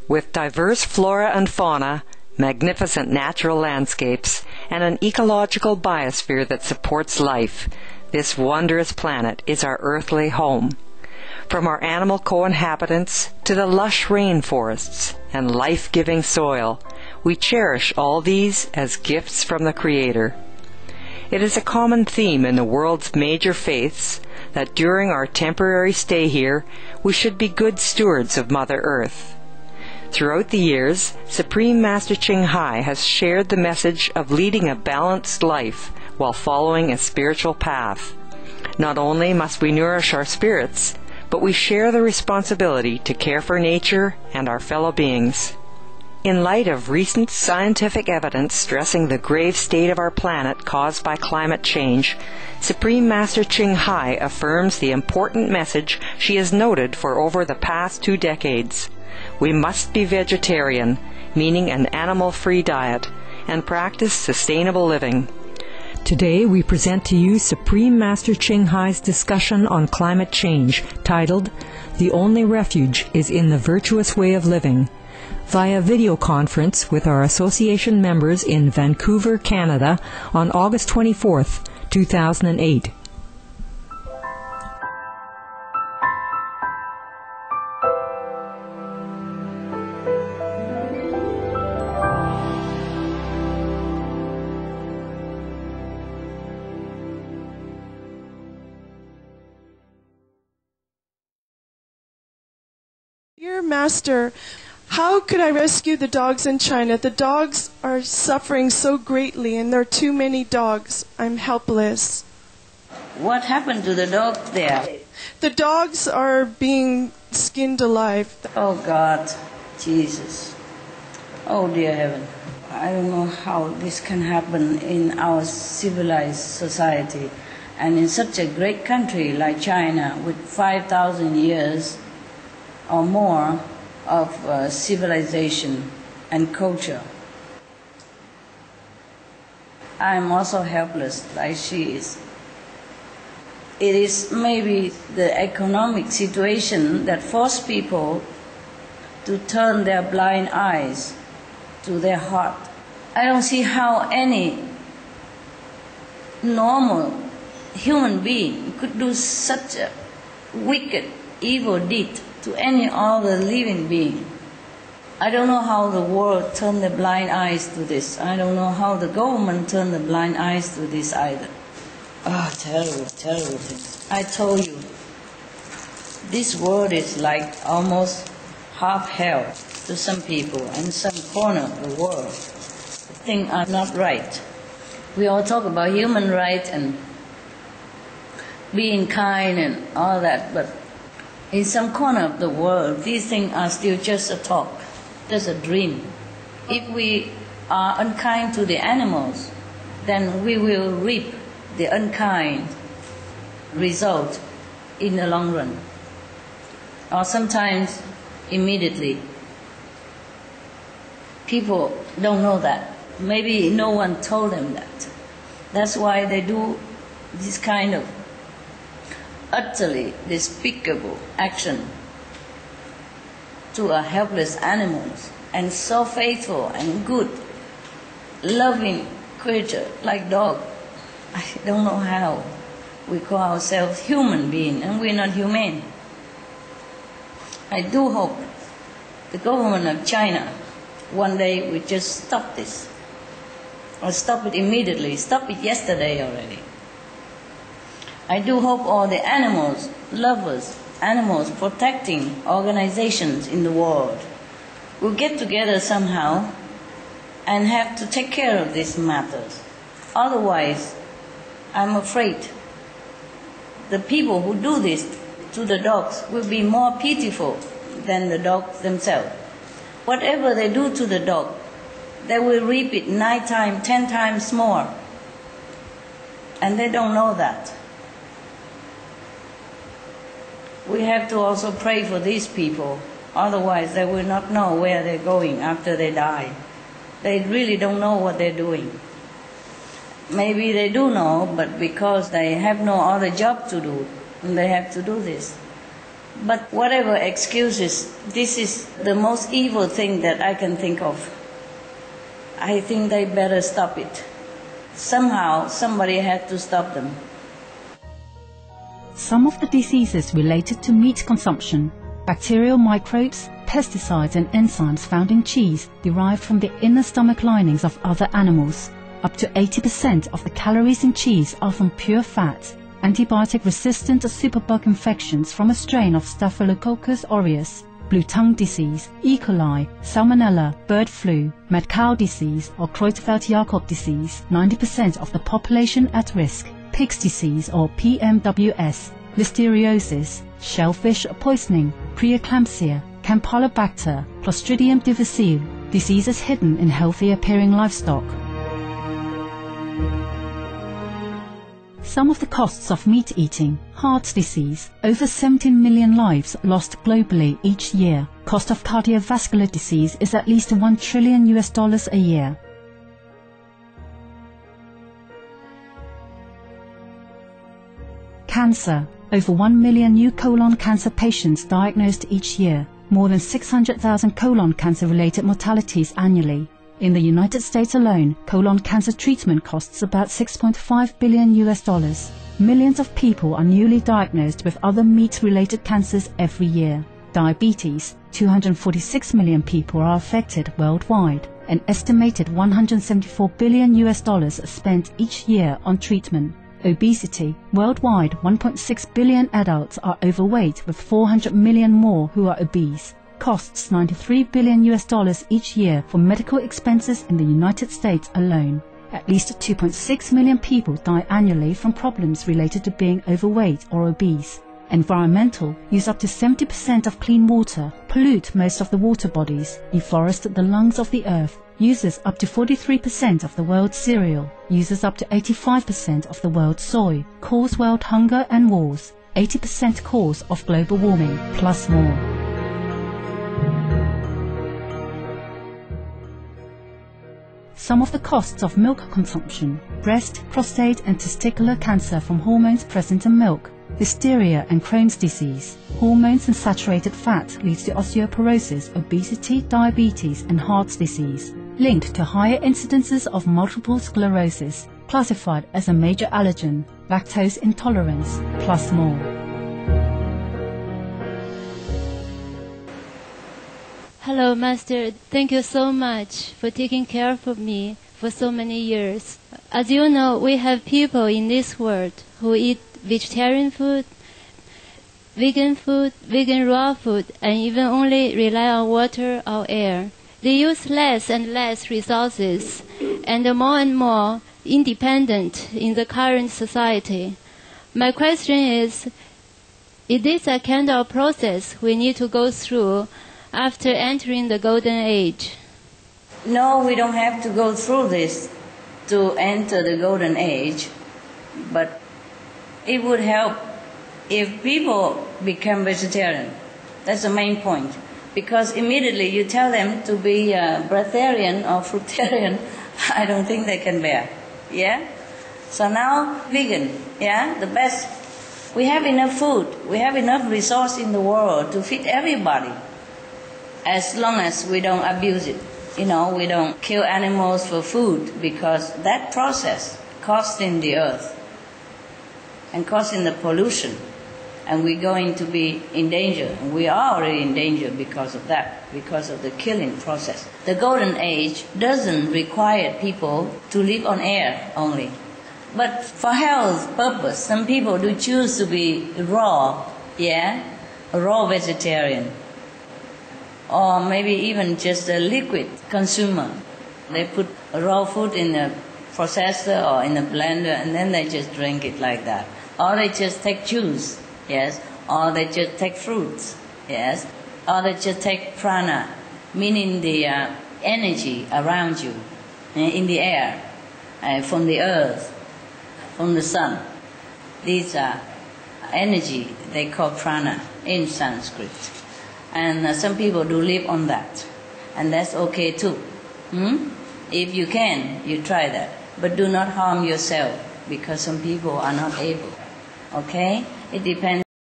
With diverse flora and fauna, magnificent natural landscapes, and an ecological biosphere that supports life, this wondrous planet is our earthly home. From our animal co-inhabitants to the lush rainforests and life-giving soil, we cherish all these as gifts from the Creator. It is a common theme in the world's major faiths that during our temporary stay here, we should be good stewards of Mother Earth. Throughout the years, Supreme Master Ching Hai has shared the message of leading a balanced life while following a spiritual path. Not only must we nourish our spirits, but we share the responsibility to care for nature and our fellow beings. In light of recent scientific evidence stressing the grave state of our planet caused by climate change, Supreme Master Ching Hai affirms the important message she has noted for over the past 2 decades. We must be vegetarian, meaning an animal-free diet, and practice sustainable living. Today we present to you Supreme Master Ching Hai's discussion on climate change, titled, "The Only Refuge is in the Virtuous Way of Living," via video conference with our association members in Vancouver, Canada, on August 24th, 2008. Dear Master, how could I rescue the dogs in China? The dogs are suffering so greatly, and there are too many dogs. I'm helpless. What happened to the dog there? The dogs are being skinned alive. Oh God, Jesus. Oh dear heaven. I don't know how this can happen in our civilized society and in such a great country like China with 5,000 years or more of civilization and culture. I am also helpless like she is. It is maybe the economic situation that forced people to turn their blind eyes to their heart. I don't see how any normal human being could do such a wicked, evil deed to any other living being. I don't know how the world turned the blind eyes to this. I don't know how the government turned the blind eyes to this either. Oh, terrible, terrible things. I told you, this world is like almost half hell to some people and some corner of the world. Things are not right. We all talk about human rights and being kind and all that, but in some corner of the world, these things are still just a talk, just a dream. If we are unkind to the animals, then we will reap the unkind result in the long run, or sometimes immediately. People don't know that. Maybe no one told them that. That's why they do this kind of utterly despicable action to a helpless animals, and so faithful and good, loving creature like dog. I don't know how we call ourselves human being and we're not humane. I do hope the government of China one day will just stop this, or stop it immediately, stop it yesterday already. I do hope all the animals, lovers, animals protecting organizations in the world will get together somehow and have to take care of these matters. Otherwise, I'm afraid the people who do this to the dogs will be more pitiful than the dogs themselves. Whatever they do to the dog, they will reap it 9 times, 10 times more. And they don't know that. We have to also pray for these people, otherwise they will not know where they're going after they die. They really don't know what they're doing. Maybe they do know, but because they have no other job to do, they have to do this. But whatever excuses, this is the most evil thing that I can think of. I think they better stop it. Somehow, somebody had to stop them. Some of the diseases related to meat consumption, bacterial microbes, pesticides and enzymes found in cheese derived from the inner stomach linings of other animals. Up to 80% of the calories in cheese are from pure fat. Antibiotic-resistant superbug infections from a strain of Staphylococcus aureus, blue tongue disease, E. coli, salmonella, bird flu, mad cow disease or Creutzfeldt-Jakob disease, 90% of the population at risk, pig's disease or PMWS, listeriosis, shellfish poisoning, preeclampsia, Campylobacter, Clostridium difficile, diseases hidden in healthy-appearing livestock. Some of the costs of meat eating: heart disease, over 17 million lives lost globally each year. Cost of cardiovascular disease is at least $1 trillion a year. Cancer, over 1 million new colon cancer patients diagnosed each year, more than 600,000 colon cancer-related mortalities annually. In the United States alone, colon cancer treatment costs about $6.5 billion. Millions of people are newly diagnosed with other meat-related cancers every year. Diabetes, 246 million people are affected worldwide. An estimated $174 billion spent each year on treatment. Obesity, worldwide 1.6 billion adults are overweight with 400 million more who are obese. Costs $93 billion each year for medical expenses in the United States alone. At least 2.6 million people die annually from problems related to being overweight or obese. Environmental, use up to 70% of clean water, pollute most of the water bodies, deforest the lungs of the earth, uses up to 43% of the world's cereal, uses up to 85% of the world's soy, cause world hunger and wars, 80% cause of global warming, plus more. Some of the costs of milk consumption: breast, prostate and testicular cancer from hormones present in milk, hysteria and Crohn's disease. Hormones and saturated fat leads to osteoporosis, obesity, diabetes and heart disease, linked to higher incidences of multiple sclerosis, classified as a major allergen, lactose intolerance, plus more. Hello, Master. Thank you so much for taking care of me for so many years. As you know, we have people in this world who eat vegetarian food, vegan raw food, and even only rely on water or air. They use less and less resources and more independent in the current society. My question is this a kind of process we need to go through after entering the golden age? No, we don't have to go through this to enter the golden age, but it would help if people become vegetarian. That's the main point. Because immediately you tell them to be breatharian or fruitarian, I don't think they can bear. Yeah? So now, vegan, yeah, the best. We have enough food, we have enough resource in the world to feed everybody, as long as we don't abuse it. You know, we don't kill animals for food, because that process costing the earth and causing the pollution, and we're going to be in danger. And we are already in danger because of that, because of the killing process. The golden age doesn't require people to live on air only. But for health purpose, some people do choose to be raw, yeah, a raw vegetarian. Or maybe even just a liquid consumer. They put raw food in a processor or in a blender and then they just drink it like that. Or they just take juice, yes. Or they just take fruits, yes. Or they just take prana, meaning the energy around you, in the air, from the earth, from the sun. These are energy they call prana in Sanskrit. And some people do live on that. And that's okay too. If you can, you try that. But do not harm yourself, because some people are not able. Okay? It depends.